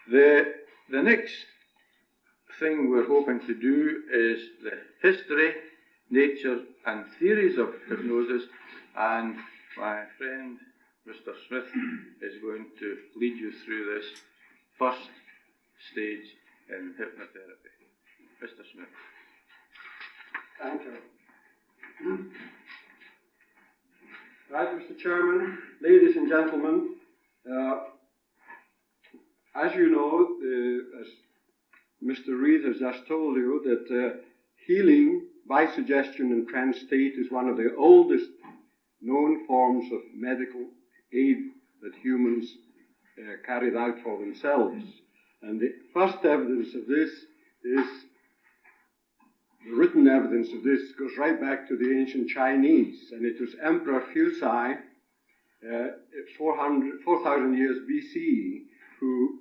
The next thing we're hoping to do is the history, nature and theories of hypnosis, and my friend Mr. Smith is going to lead you through this first stage in hypnotherapy. Mr. Smith. Thank you. Right, Mr. Chairman, ladies and gentlemen, as you know, as Mr. Reed has just told you, that healing by suggestion and trance state is one of the oldest known forms of medical aid that humans carried out for themselves. And the first evidence of this is, the written evidence of this goes right back to the ancient Chinese, and it was Emperor Fusai, 4,000 years BCE, who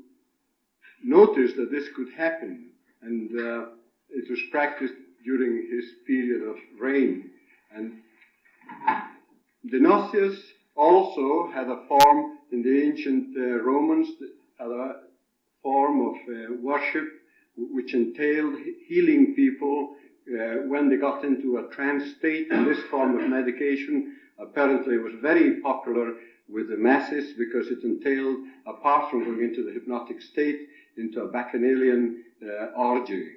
noticed that this could happen, and it was practiced during his period of reign. And Dionysius also had a form in the ancient Romans, had a form of worship which entailed healing people when they got into a trance state. And this form of medication apparently was very popular with the masses because it entailed, apart from going into the hypnotic state, into a bacchanalian orgy.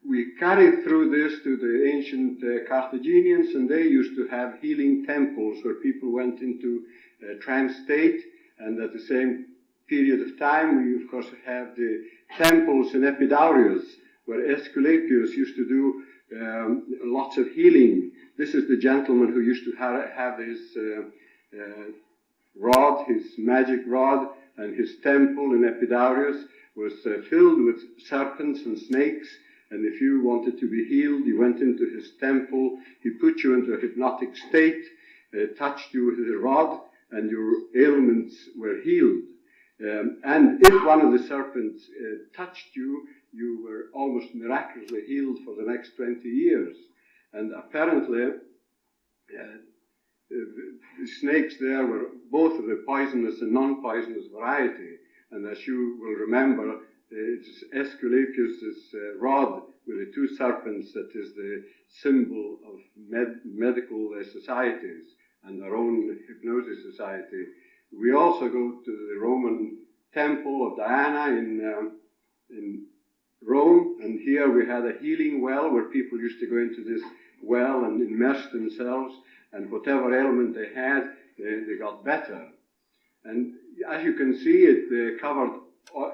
We carried through this to the ancient Carthaginians, and they used to have healing temples where people went into a trance state, and at the same period of time we of course have the temples in Epidaurius, where Aesculapius used to do lots of healing. This is the gentleman who used to have his rod, his magic rod, and his temple in Epidaurius was filled with serpents and snakes, and if you wanted to be healed, you went into his temple, he put you into a hypnotic state, touched you with his rod, and your ailments were healed. And if one of the serpents touched you, you were almost miraculously healed for the next 20 years. And apparently, the snakes there were both of the poisonous and non-poisonous variety. And as you will remember, it's Aesculapius' rod with the two serpents that is the symbol of medical societies and our own hypnosis society. We also go to the Roman temple of Diana in Rome, and here we had a healing well where people used to go into this well and immerse themselves, and whatever ailment they had, they got better. And as you can see, it covered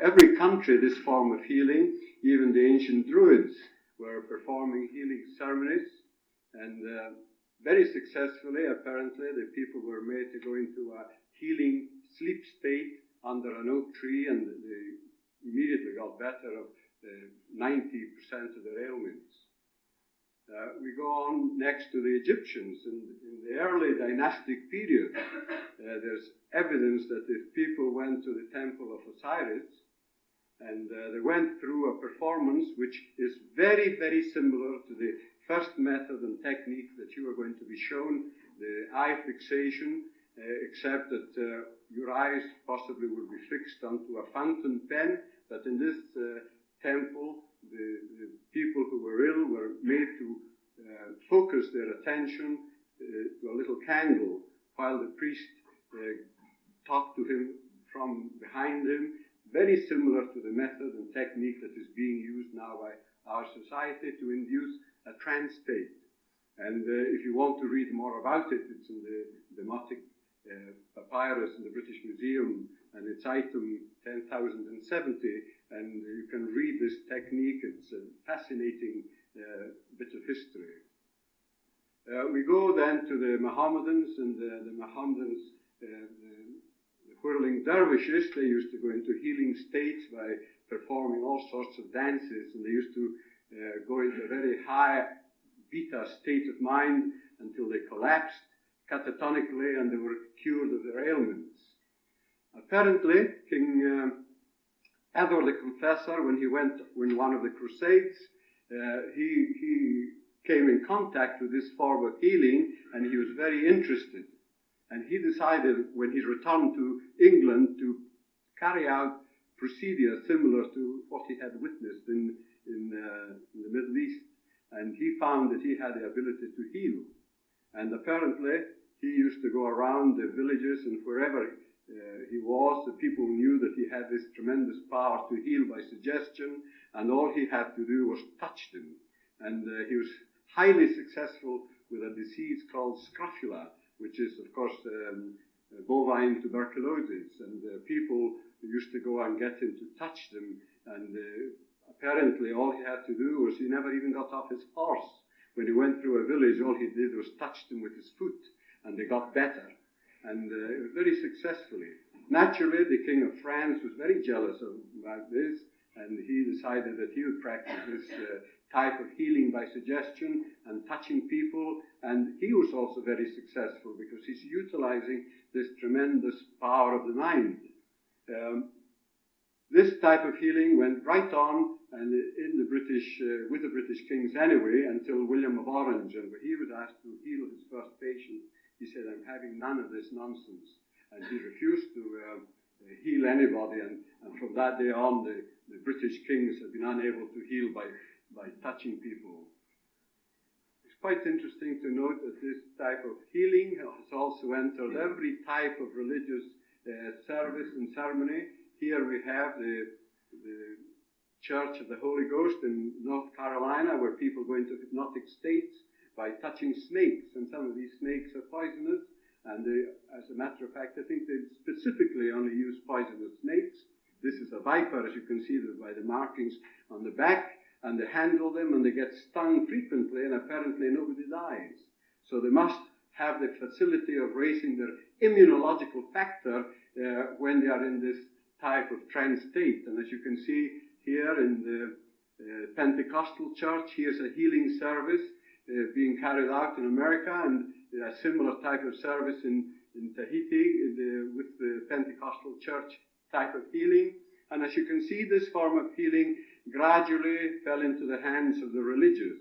every country, this form of healing. Even the ancient Druids were performing healing ceremonies, and very successfully, apparently, the people were made to go into a healing sleep state under an oak tree, and they immediately got better of 90% of their ailments. We go on next to the Egyptians. In the early dynastic period, there's evidence that if people went to the temple of Osiris and they went through a performance which is very, very similar to the first method and technique that you are going to be shown, the eye fixation, except that your eyes possibly will be fixed onto a fountain pen, but in this temple, the people who were ill were made to focus their attention to a little candle while the priest talked to him from behind him, very similar to the method and technique that is being used now by our society to induce a trance state. And if you want to read more about it, it's in the Demotic Papyrus in the British Museum, and it's item 10,070, and you can read this technique. It's a fascinating bit of history. We go then to the Mohammedans, and the Mohammedans, the whirling dervishes, they used to go into healing states by performing all sorts of dances, and they used to go into a very high beta state of mind until they collapsed catatonically and they were cured of their ailments. Apparently, King Edward the Confessor, when he went in one of the Crusades, he came in contact with this form of healing, and he was very interested. And he decided, when he returned to England, to carry out procedure similar to what he had witnessed in the Middle East. And he found that he had the ability to heal. And apparently, he used to go around the villages, and wherever he was, the people knew that he had this tremendous power to heal by suggestion, and all he had to do was touch them. And he was highly successful with a disease called scrofula, which is, of course, bovine tuberculosis. And people used to go and get him to touch them, and apparently all he had to do was, he never even got off his horse. When he went through a village, all he did was touch them with his foot, and they got better, and very successfully. Naturally, the King of France was very jealous about this, and he decided that he would practice this type of healing by suggestion and touching people, and he was also very successful because he's utilizing this tremendous power of the mind. This type of healing went right on, and in the British, with the British kings anyway, until William of Orange, and when he was asked to heal his first patient, he said, "I'm having none of this nonsense," and he refused to heal anybody, and from that day on, the British kings have been unable to heal by touching people. It's quite interesting to note that this type of healing has also entered every type of religious service and ceremony. Here we have the Church of the Holy Ghost in North Carolina, where people go into hypnotic states by touching snakes, and some of these snakes are poisonous, and as a matter of fact, I think they specifically only use poisonous snakes. This is a viper, as you can see by the markings on the back, and they handle them, and they get stung frequently, and apparently nobody dies. So they must have the facility of raising their immunological factor when they are in this type of trance state. And as you can see here in the Pentecostal church, here's a healing service being carried out in America, and a similar type of service in Tahiti with the Pentecostal church type of healing. And as you can see, this form of healing gradually fell into the hands of the religious.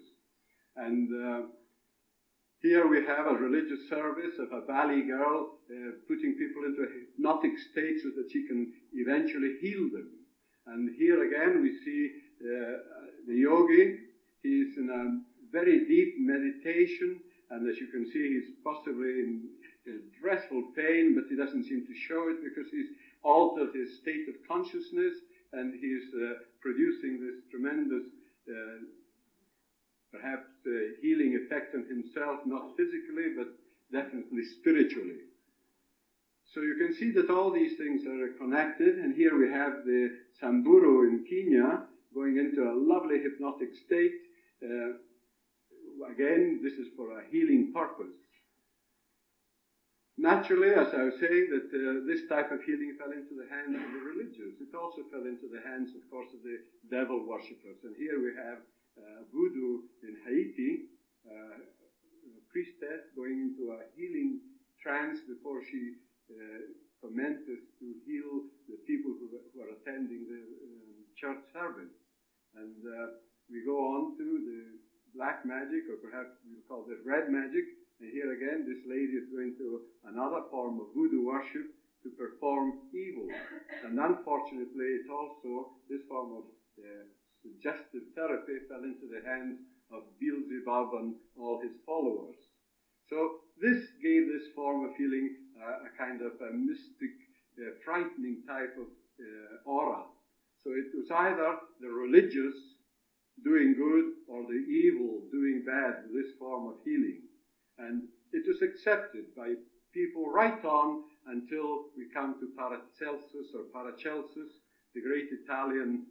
And here we have a religious service of a valley girl putting people into a hypnotic state so that she can eventually heal them. And here again we see the yogi. He's in a very deep meditation, and as you can see, he's possibly in dreadful pain, but he doesn't seem to show it because he's altered his state of consciousness, and he's producing this tremendous perhaps healing effect on himself, not physically, but definitely spiritually. So you can see that all these things are connected, and here we have the Samburu in Kenya going into a lovely hypnotic state. Again, this is for a healing purpose. Naturally, as I was saying, that this type of healing fell into the hands of the religious. It also fell into the hands, of course, of the devil worshippers. And here we have voodoo in Haiti, a priestess going into a healing trance before she commences to heal the people who are attending the church service. And we go on to the black magic, or perhaps we'll call it red magic. And here again, this lady is going to another form of voodoo worship to perform evil. And unfortunately, it also, this form of suggestive therapy fell into the hands of Beelzebub and all his followers. So this gave this form of healing a kind of a mystic, frightening type of aura. So it was either the religious doing good or the evil doing bad with this form of healing. And it was accepted by people right on until we come to Paracelsus, the great Italian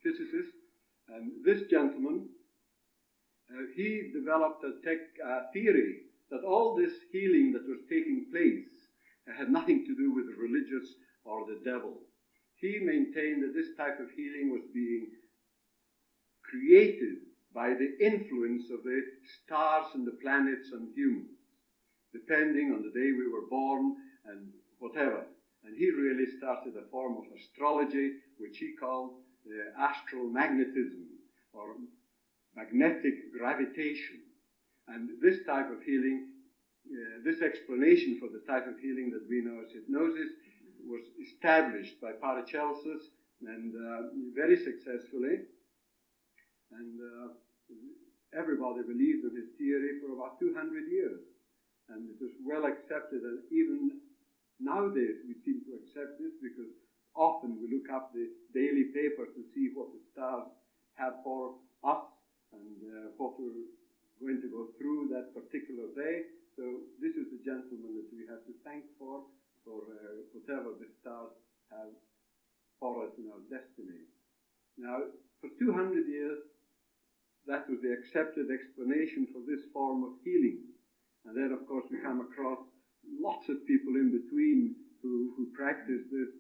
physicist. And this gentleman, he developed a theory that all this healing that was taking place had nothing to do with the religious or the devil. He maintained that this type of healing was being created by the influence of the stars and the planets on humans, depending on the day we were born and whatever. And he really started a form of astrology, which he called astral magnetism, or magnetic gravitation. And this type of healing, this explanation for the type of healing that we know as hypnosis, was established by Paracelsus, and very successfully. And everybody believed in his theory for about 200 years. And it was well accepted, and even nowadays we seem to accept this, because often we look up the daily paper to see what the stars have for us and what we're going to go through that particular day. So this is the gentleman that we have to thank for whatever the stars have for us in our destiny. Now, for 200 years, that was the accepted explanation for this form of healing. And then, of course, we come across lots of people in between who practice this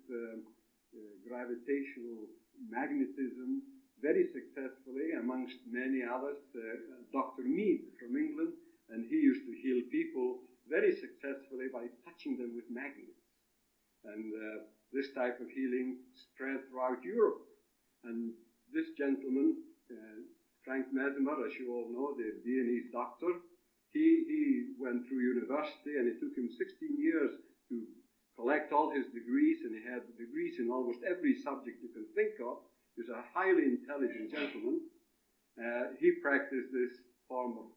gravitational magnetism very successfully, amongst many others. Dr. Mead from England, and he used to heal people very successfully by touching them with magnets. And this type of healing spread throughout Europe. And this gentleman, Frank Mesmer, as you all know, the Viennese doctor, he went through university, and it took him 16 years to collect all his degrees, and he had degrees in almost every subject you can think of. He was a highly intelligent gentleman. He practiced this form of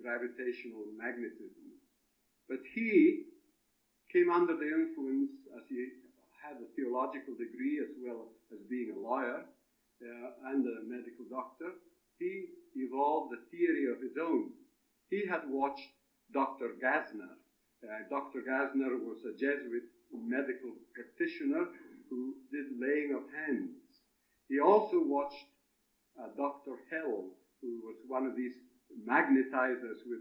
gravitational magnetism. But he came under the influence, as he had a theological degree as well as being a lawyer and a medical doctor, he evolved a theory of his own. He had watched Dr. Gassner. Dr. Gassner was a Jesuit medical practitioner who did laying of hands. He also watched Dr. Hell, who was one of these magnetizers with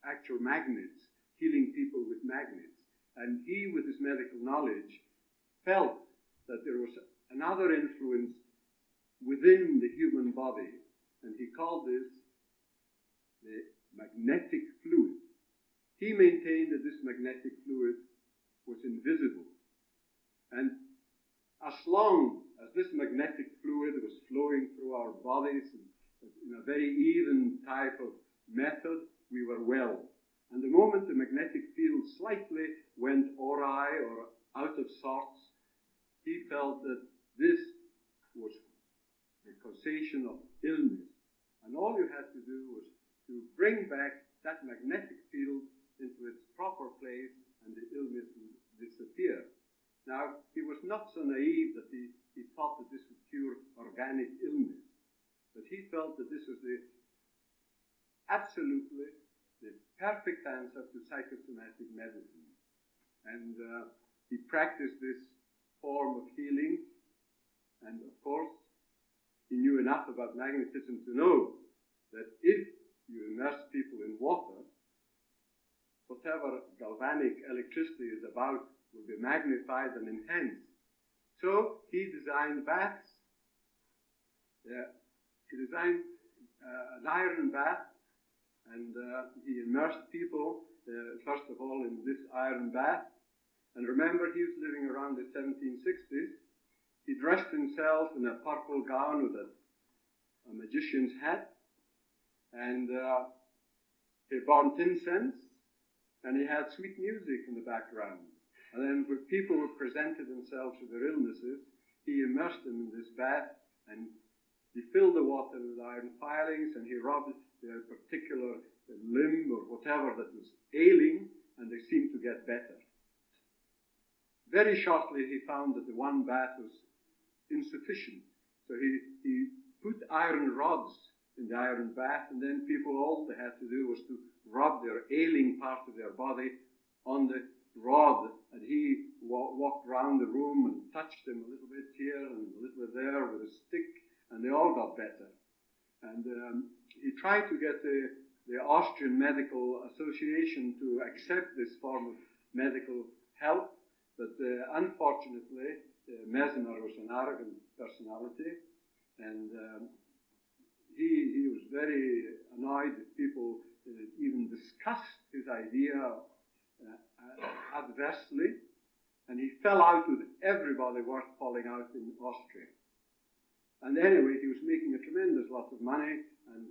actual magnets, healing people with magnets. And he, with his medical knowledge, felt that there was another influence within the human body, and he called this the magnetic fluid. He maintained that this magnetic fluid was invisible. And as long as this magnetic fluid was flowing through our bodies in a very even type of method, we were well. And the moment the magnetic field slightly went awry or out of sorts, he felt that this was the causation of illness. And all you had to do was to bring back that magnetic field into its proper place, and the illness would disappear. Now, he was not so naive that he thought that this would cure organic illness, but he felt that this was absolutely the perfect answer to psychosomatic medicine. And he practiced this form of healing, and of course, he knew enough about magnetism to know that if you immerse people in water, whatever galvanic electricity is about will be magnified and enhanced. So he designed baths. He designed an iron bath, and he immersed people, first of all, in this iron bath. And remember, he was living around the 1760s. He dressed himself in a purple gown with a magician's hat, and he burnt incense, and he had sweet music in the background. And then when people presented themselves with their illnesses, he immersed them in this bath, and he filled the water with iron filings, and he rubbed their particular limb or whatever that was ailing, and they seemed to get better. Very shortly, he found that the one bath was insufficient. So he put iron rods in the iron bath, and then people, all they had to do was to rub their ailing part of their body on the rod, and he walked around the room and touched them a little bit here and a little bit there with a stick, and they all got better. And he tried to get the Austrian Medical Association to accept this form of medical help, but unfortunately, Mesmer was an arrogant personality, and he was very annoyed that people even discussed his idea adversely, and he fell out with everybody worth falling out in Austria. And anyway, he was making a tremendous lot of money, and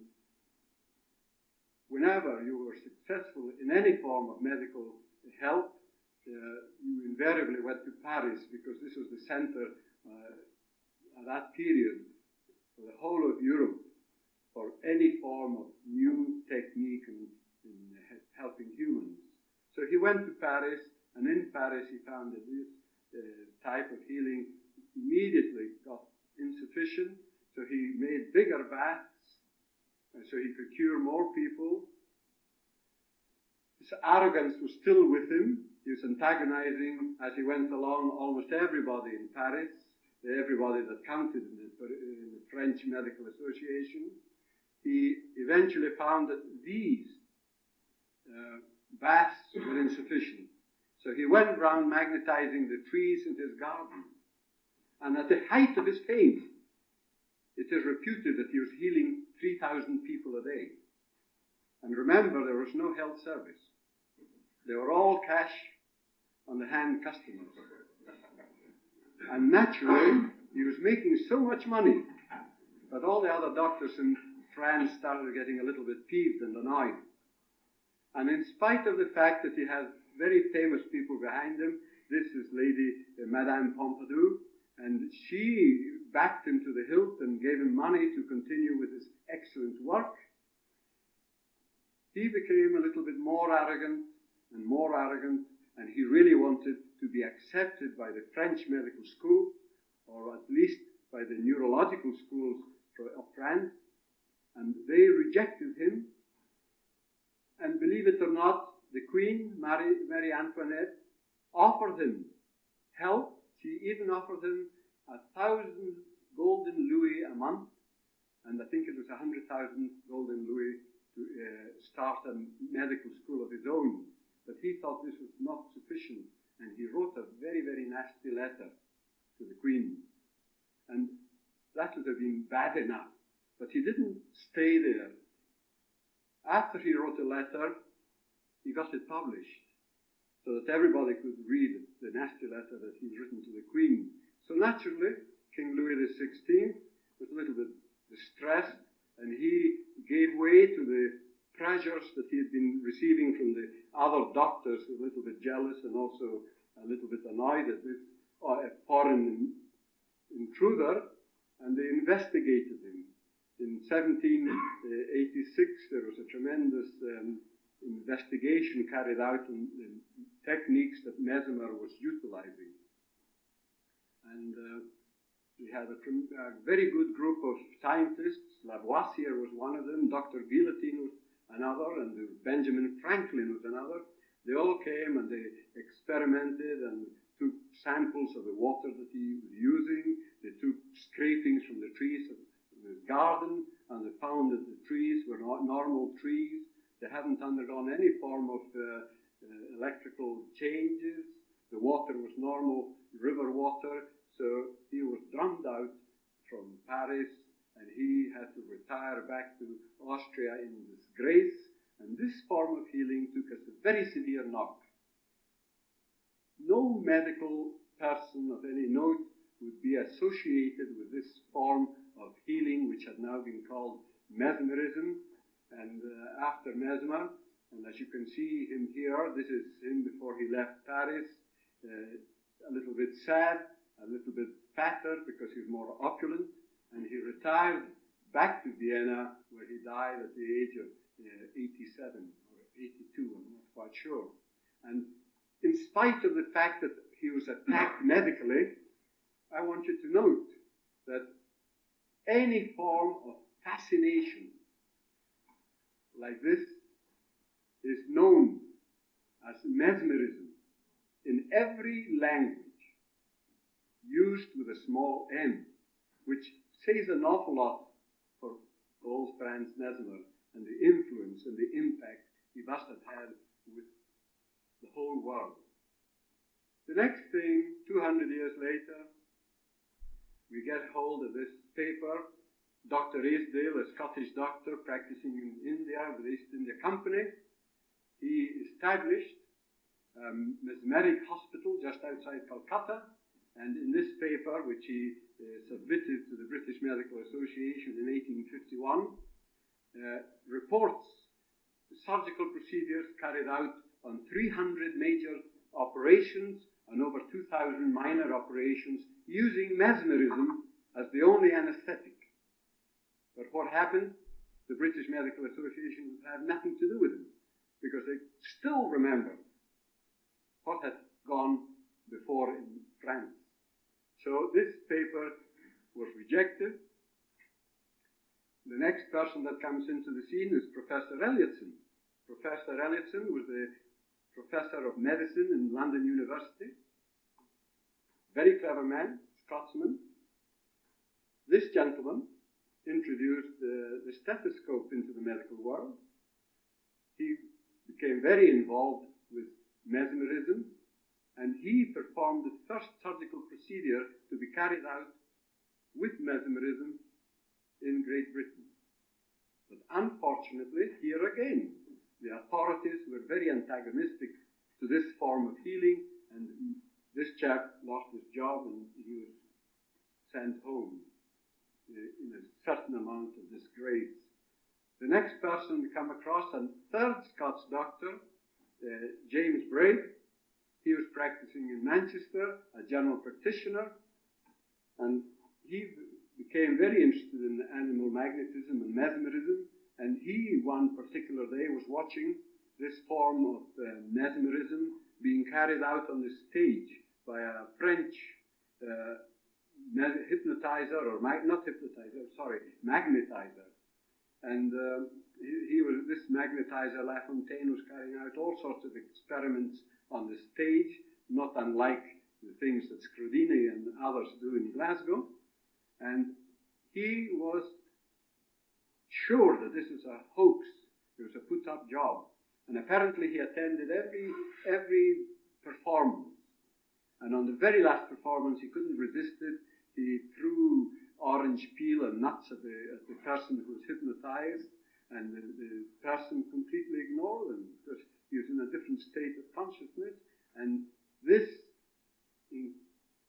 whenever you were successful in any form of medical help, you invariably went to Paris because this was the center at that period for the whole of Europe for any form of new technique in helping humans. So he went to Paris, and in Paris he found that this type of healing immediately got insufficient, so he made bigger baths, so he could cure more people. His arrogance was still with him. He was antagonizing, as he went along, almost everybody in Paris, everybody that counted in the French Medical Association. He eventually found that these baths were insufficient. So he went round magnetizing the trees in his garden. And at the height of his fame, it is reputed that he was healing 3,000 people a day. And remember, there was no health service. They were all cash on the hand customers. And naturally, he was making so much money that all the other doctors in France started getting a little bit peeved and annoyed. And in spite of the fact that he had very famous people behind him, this is Lady Madame Pompadour, and she backed him to the hilt and gave him money to continue with his excellent work, he became a little bit more arrogant, and he really wanted to be accepted by the French medical school, or at least by the neurological schools of France, and they rejected him. And believe it or not, the Queen, Marie Antoinette, offered him help. She even offered him 1,000 golden louis a month, and I think it was 100,000 golden louis to start a medical school of his own. But he thought this was not sufficient, and he wrote a very, very nasty letter to the Queen. And that would have been bad enough, but he didn't stay there. After he wrote a letter, he got it published, so that everybody could read the nasty letter that he'd written to the Queen. So naturally, King Louis XVI was a little bit distressed, and he gave way to the pressures that he had been receiving from the other doctors, a little bit jealous and also a little bit annoyed at this foreign intruder, and they investigated him. In 1786, there was a tremendous investigation carried out on the techniques that Mesmer was utilizing. And we had a very good group of scientists. Lavoisier was one of them, Dr. Guillotine was another, and Benjamin Franklin was another. They all came and they experimented and took samples of the water that he was using. They took scrapings from the trees of his garden, and they found that the trees were not normal trees. They hadn't undergone any form of electrical changes. The water was normal river water. So he was drummed out from Paris, and he had to retire back to Austria in disgrace. And this form of healing took us a very severe knock. No medical person of any note would be associated with this form of healing, which had now been called mesmerism. And after Mesmer, and as you can see him here, this is him before he left Paris, a little bit sad, a little bit fatter because he was more opulent, and he retired back to Vienna, where he died at the age of 87 or 82, I'm not quite sure. And in spite of the fact that he was attacked medically, I want you to note that any form of fascination like this is known as mesmerism in every language used with a small m, which says an awful lot for old Franz Mesmer and the influence and the impact he must have had with the whole world. The next thing, 200 years later, we get hold of this paper. Dr. Aisdale, a Scottish doctor practicing in India with the East India Company, he established a mesmeric hospital just outside Calcutta, and in this paper, which he submitted to the British Medical Association in 1851, reports the surgical procedures carried out on 300 major operations and over 2,000 minor operations using mesmerism as the only anesthetic. But what happened? The British Medical Association would have nothing to do with him, because they still remember what had gone before in France. So this paper was rejected. The next person that comes into the scene is Professor Elliotson. Professor Elliotson was the professor of medicine in London University. Very clever man, Scotsman. This gentleman introduced the stethoscope into the medical world. He became very involved with mesmerism, and he performed the first surgical procedure to be carried out with mesmerism in Great Britain. But unfortunately, here again, the authorities were very antagonistic to this form of healing, and this chap lost his job and he was sent home in a certain amount of disgrace. The next person we come across, a third Scots doctor, James Braid. He was practicing in Manchester, a general practitioner, and he became very interested in animal magnetism and mesmerism, and he, one particular day, was watching this form of mesmerism being carried out on the stage by a French hypnotizer, or magnetizer. And this magnetizer, Lafontaine, was carrying out all sorts of experiments on the stage, not unlike the things that Scrodini and others do in Glasgow. And he was sure that this was a hoax, it was a put-up job. And apparently he attended every performance. And on the very last performance, he couldn't resist it. He threw orange peel and nuts at the person who was hypnotized, and the person completely ignored him because he was in a different state of consciousness. And this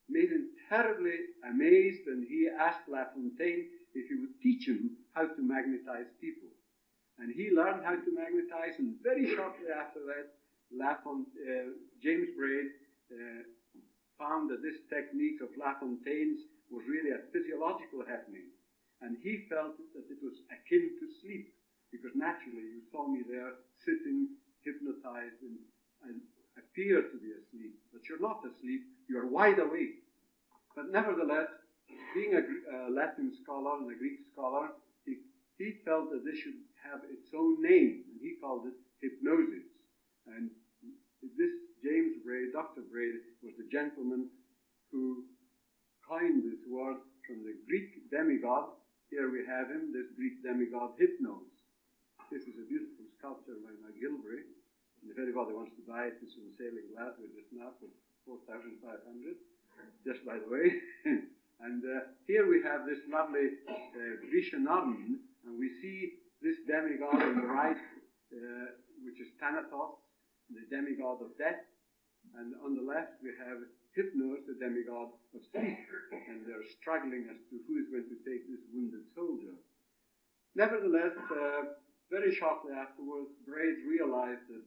made him terribly amazed, and he asked Lafontaine if he would teach him how to magnetize people. And he learned how to magnetize, and very shortly after that, James Braid found that this technique of Lafontaine's was really a physiological happening. And he felt that it was akin to sleep, because naturally you saw me there sitting, hypnotized, and appear to be asleep. But you're not asleep, you're wide awake. But nevertheless, being a Latin scholar and a Greek scholar, he felt that this should have its own name, and he called it hypnosis. And this James Braid, Dr. Braid, was the gentleman who coined this word from the Greek demigod. Here we have him, this Greek demigod, Hypnos. This is a beautiful sculpture by McGilvray, and if anybody wants to buy it, it's on sale in Glasgow just now for 4,500, just by the way. And here we have this lovely Grecian urn, and we see this demigod on the right, which is Thanatos, the demigod of death, and on the left we have Hypnos, the demigod of sleep, and they're struggling as to who is going to take this wounded soldier. Nevertheless, very shortly afterwards, Braid realized that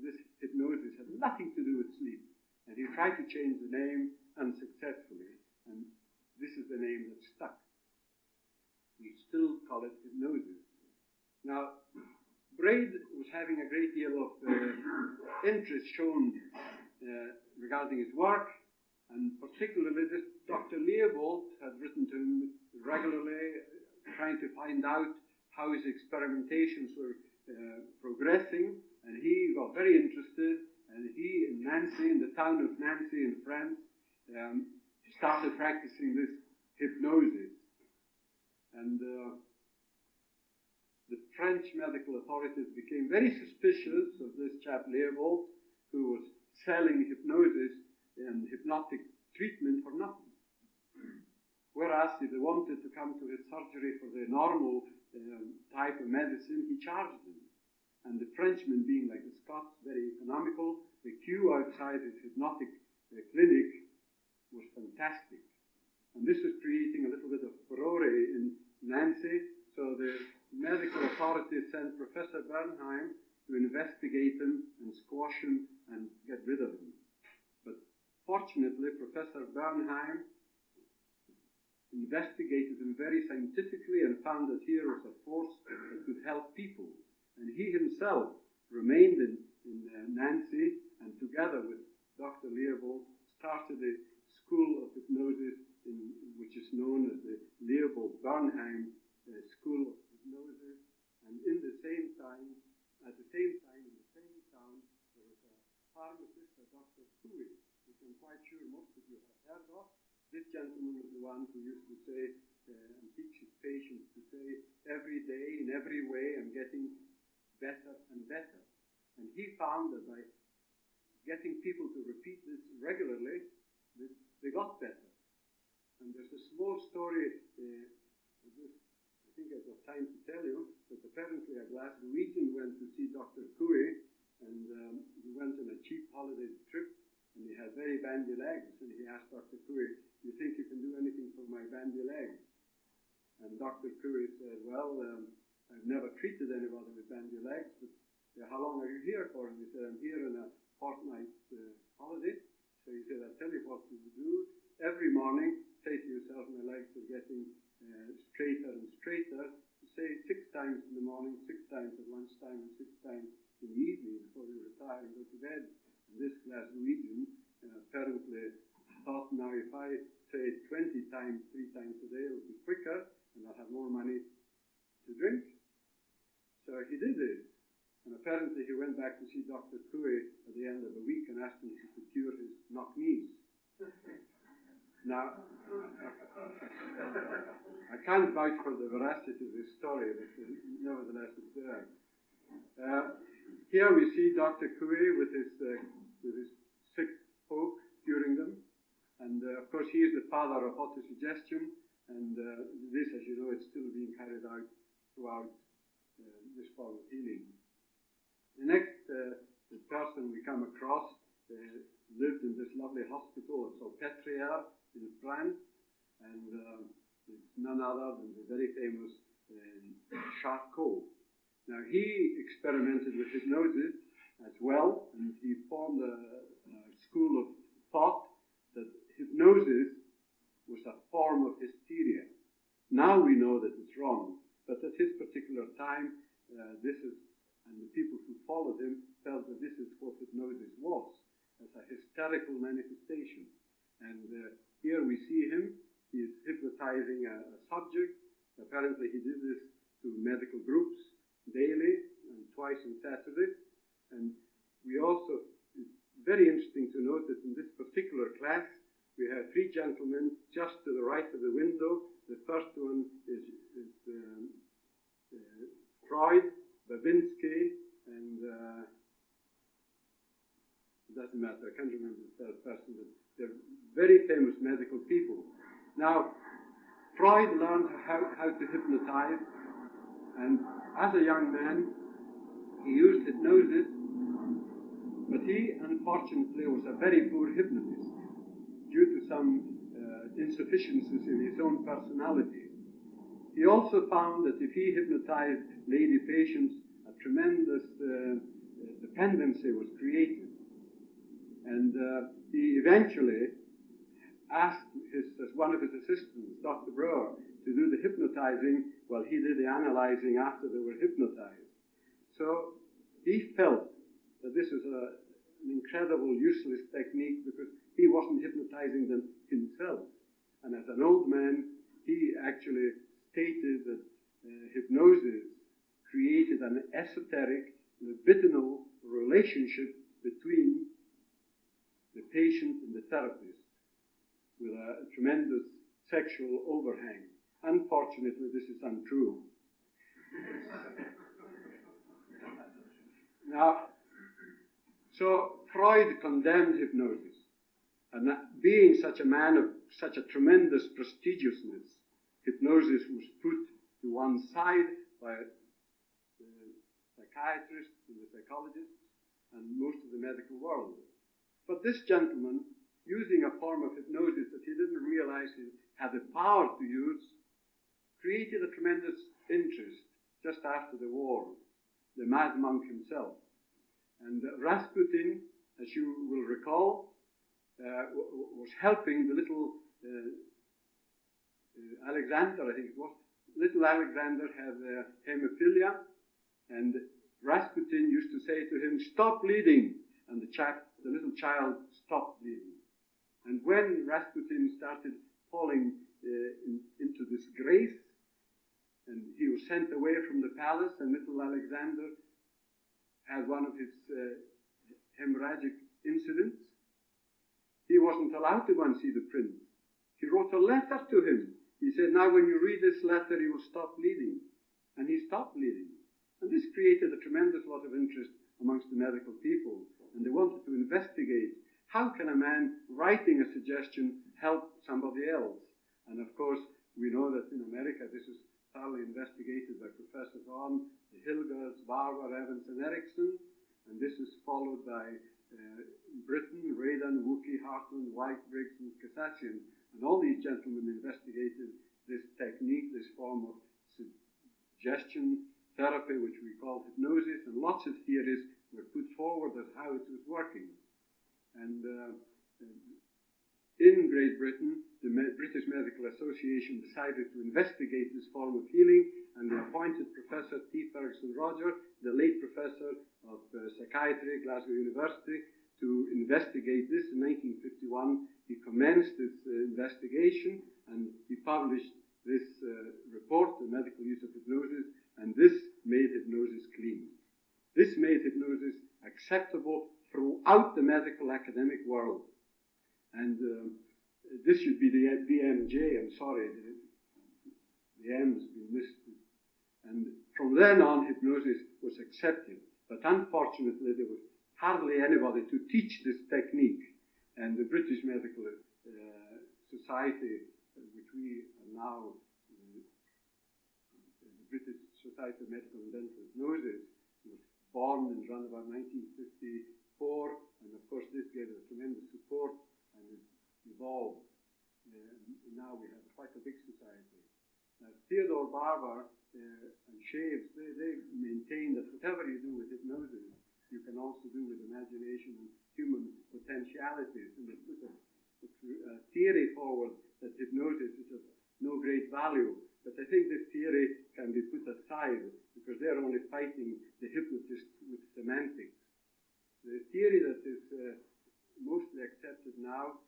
this hypnosis had nothing to do with sleep, and he tried to change the name unsuccessfully, and this is the name that stuck. We still call it hypnosis. Now, Braid was having a great deal of interest shown regarding his work, and particularly this Dr. Leopold had written to him regularly, trying to find out how his experimentations were progressing, and he got very interested, and he in Nancy, in the town of Nancy in France, started practicing this hypnosis. And the French medical authorities became very suspicious of this chap Leopold, who was selling hypnosis and hypnotic treatment for nothing. Whereas if they wanted to come to his surgery for the normal type of medicine, he charged them. And the Frenchmen, being like the Scots, very economical, the queue outside his hypnotic clinic was fantastic. And this was creating a little bit of furore in Nancy, so the medical authorities sent Professor Bernheim to investigate them and squash them and get rid of them. But fortunately, Professor Bernheim investigated them very scientifically and found that here was a force that could help people. And he himself remained in Nancy, and together with Dr. Leopold started a school of hypnosis which is known as the Leopold Bernheim School of Hypnosis. And at the same time, in the same town, there was a pharmacist, a Dr. Cooey, which I'm quite sure most of you have heard of. This gentleman was the one who used to say and teach his patients to say, every day, in every way, I'm getting better and better. And he found that by getting people to repeat this regularly, they got better. And there's a small story, I think I've got time to tell you, that apparently a Glaswegian went to see Dr. Cooey, and he went on a cheap holiday trip, and he had very bandy legs, and he asked Dr. Cooey, "You think you can do anything for my bandy legs?" And Dr. Cooey said, "Well, I've never treated anybody with bandy legs, but how long are you here for?" And he said, "I'm here on a fortnight holiday." So he said, "I'll tell you what you do. Every morning, say to yourself, my legs are getting straighter and straighter. Say 6 times in the morning, 6 times at lunchtime, and 6 times in the evening before you retire and go to bed." And this Glaswegian apparently thought, now if I say 20 times, 3 times a day, it'll be quicker, and I'll have more money to drink. So he did this. And apparently he went back to see Dr. Cooey at the end of the week and asked him if he could cure his knock-knees. Now, I can't vouch for the veracity of this story, but nevertheless it's there. Here we see Dr. Cooey with his sick folk, curing them. And of course he is the father of autosuggestion, and this, as you know, is still being carried out throughout this form of healing. The next person we come across lived in this lovely hospital of Salpêtrière in France, and it's none other than the very famous Charcot. Now he experimented with hypnosis as well, and he formed a school of thought that hypnosis was a form of hysteria. Now we know that it's wrong, but at his particular time, and the people who followed him felt that this is what hypnosis was, as a hysterical manifestation. And here we see him. He is hypnotizing a subject. Apparently he did this to medical groups daily and twice on Saturdays. And we also, it's very interesting to note that in this particular class, we have 3 gentlemen just to the right of the window. The first one is Freud, Babinski, and it doesn't matter, I can't remember the third person, but they're very famous medical people. Now, Freud learned how to hypnotize, and as a young man, he used hypnosis, but he, unfortunately, was a very poor hypnotist due to some insufficiencies in his own personality. He also found that if he hypnotized lady patients, a tremendous dependency was created. And he eventually asked one of his assistants, Dr. Brower, to do the hypnotizing while he did the analyzing after they were hypnotized. So he felt that this was an incredible, useless technique because he wasn't hypnotizing them himself. And as an old man, he actually stated that hypnosis created an esoteric, libidinal relationship between the patient and the therapist with a tremendous sexual overhang. Unfortunately, this is untrue. Now, so Freud condemned hypnosis, and being such a man of such a tremendous prestigiousness, hypnosis was put to one side by the psychiatrists and the psychologists and most of the medical world. But this gentleman, using a form of hypnosis that he didn't realize he had the power to use, created a tremendous interest just after the war. the mad monk himself. And Rasputin, as you will recall, was helping the little Alexander, I think it was. Little Alexander had hemophilia, and Rasputin used to say to him, "Stop bleeding," and the little child stopped bleeding. And when Rasputin started falling into disgrace, and he was sent away from the palace, and little Alexander had one of his hemorrhagic incidents, he wasn't allowed to go and see the prince. He wrote a letter to him. He said, "Now when you read this letter, you will stop bleeding." And he stopped bleeding. And this created a tremendous lot of interest amongst the medical people. And they wanted to investigate, how can a man writing a suggestion help somebody else? And of course, we know that in America, this is thoroughly investigated by Professor Vaughan, the Hilgers, Barber, Evans, and Erickson. And this is followed by Britain, Radan, Wookey, Hartman, White, Briggs, and Kassasian. And all these gentlemen investigated this technique, this form of suggestion therapy, which we call hypnosis, and lots of theories were put forward as how it was working. And in Great Britain, the British Medical Association decided to investigate this form of healing, and they appointed Professor T. Ferguson Roger, the late professor of psychiatry at Glasgow University, to investigate this. In 1951, he commenced this investigation, and he published this report, The Medical Use of Hypnosis, and this made hypnosis clean. This made hypnosis acceptable throughout the medical academic world. And this should be the BMJ, I'm sorry, the M has been missed. And from then on, hypnosis was accepted. But unfortunately, there was hardly anybody to teach this technique. And the British Medical Society, which we are now, the British Society of Medical and Dental Hypnosis, was born and run about 1954. And of course, this gave it a tremendous support, and it evolved. And now we have quite a big society. Theodore Barber and Shaves, they maintain that whatever you do with hypnosis, you can also do with imagination and human potentialities. And they put a theory forward that hypnosis is of no great value. But I think this theory can be put aside because they're only fighting the hypnotist with semantics. The theory that is mostly accepted now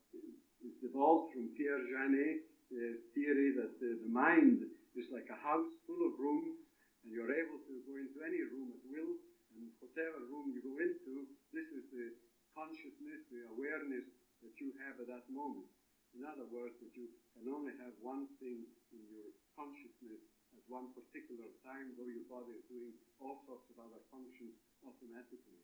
is evolved from Pierre Janet, the theory that the mind is like a house full of rooms, and you're able to go into any room at will, and whatever room you go into, this is the consciousness, the awareness that you have at that moment. In other words, that you can only have one thing in your consciousness at one particular time, though your body is doing all sorts of other functions automatically.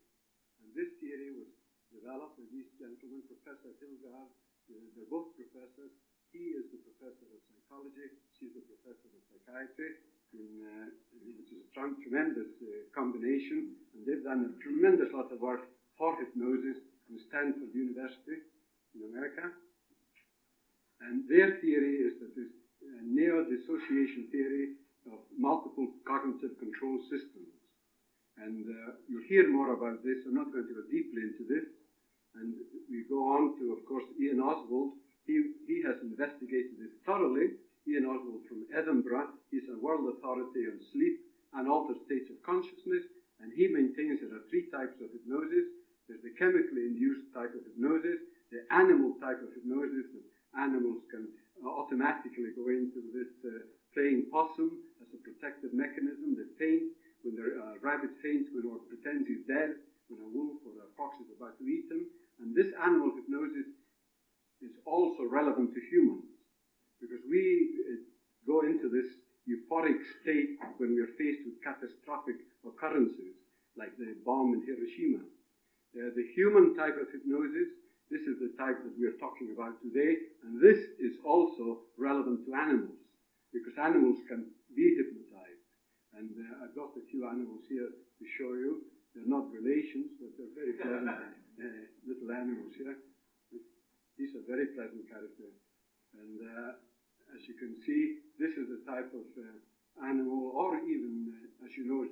And this theory was developed by these gentlemen, Professor Hilgard. They're both professors. He is the professor of psychology. She's the professor of psychiatry, which is a tremendous combination. And they've done a tremendous lot of work for hypnosis in Stanford University in America. And their theory is that this neo-dissociation theory of multiple cognitive control systems. And you'll hear more about this. I'm not going to go deeply into this. And we go on to, of course, Ian Oswald. He has investigated this thoroughly. Ian Oswald from Edinburgh. He's a world authority on sleep and altered states of consciousness. And he maintains there are three types of hypnosis. There's the chemically induced type of hypnosis, the animal type of hypnosis, that animals can automatically go into this playing possum as a protective mechanism. They faint when a rabbit faints when or pretends he's dead, when a wolf or a fox is about to eat him. And this animal hypnosis is also relevant to humans, because we go into this euphoric state when we are faced with catastrophic occurrences, like the bomb in Hiroshima. The human type of hypnosis, this is the type that we are talking about today, and this is also relevant to animals, because animals can be hypnotized. And I've got a few animals here to show you. They're not relations, but they're very pleasant little animals here. These are very pleasant characters. And as you can see, this is the type of animal, or even, as you know,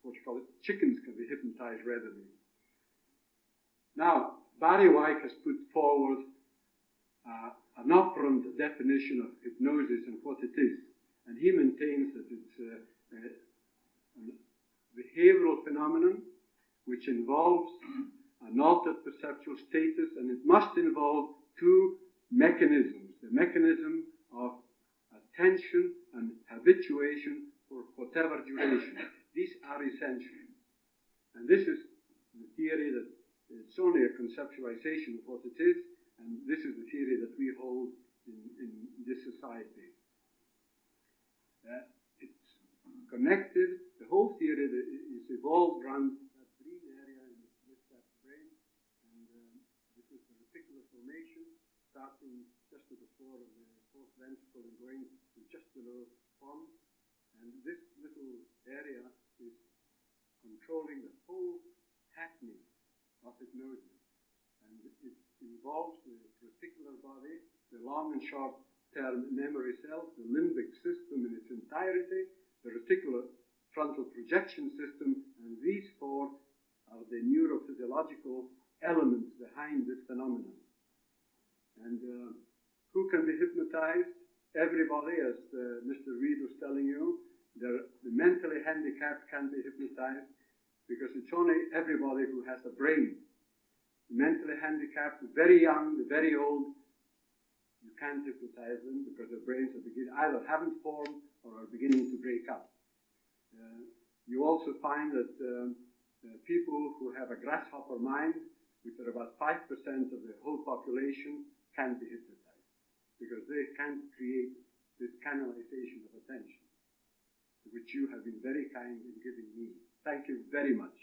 what you call it, chickens can be hypnotized readily. Now, Barry White has put forward an operant definition of hypnosis and what it is. And he maintains that it's a behavioral phenomenon which involves an altered perceptual status, and it must involve two mechanisms. The mechanism of attention and habituation for whatever duration. These are essential. And this is the theory that it's only a conceptualization of what it is, and this is the theory that we hold in this society. It's connected, the whole theory is evolved around that green area in the left brain, and this is the reticular formation, starting just at the floor of the fourth ventricle and going to just below pons. And this little area is controlling the whole happening of hypnosis. And it involves the reticular body, the long and short-term memory cells, the limbic system in its entirety, the reticular frontal projection system, and these four are the neurophysiological elements behind this phenomenon. And who can be hypnotized? Everybody, as Mr. Reed was telling you. The mentally handicapped can be hypnotized because it's only everybody who has a brain. The mentally handicapped, the very young, the very old, you can't hypnotize them because their brains are either haven't formed or are beginning to break up. You also find that people who have a grasshopper mind, which are about 5% of the whole population, can be hypnotized because they can't create this canalization of attention, which you have been very kind in giving me. Thank you very much.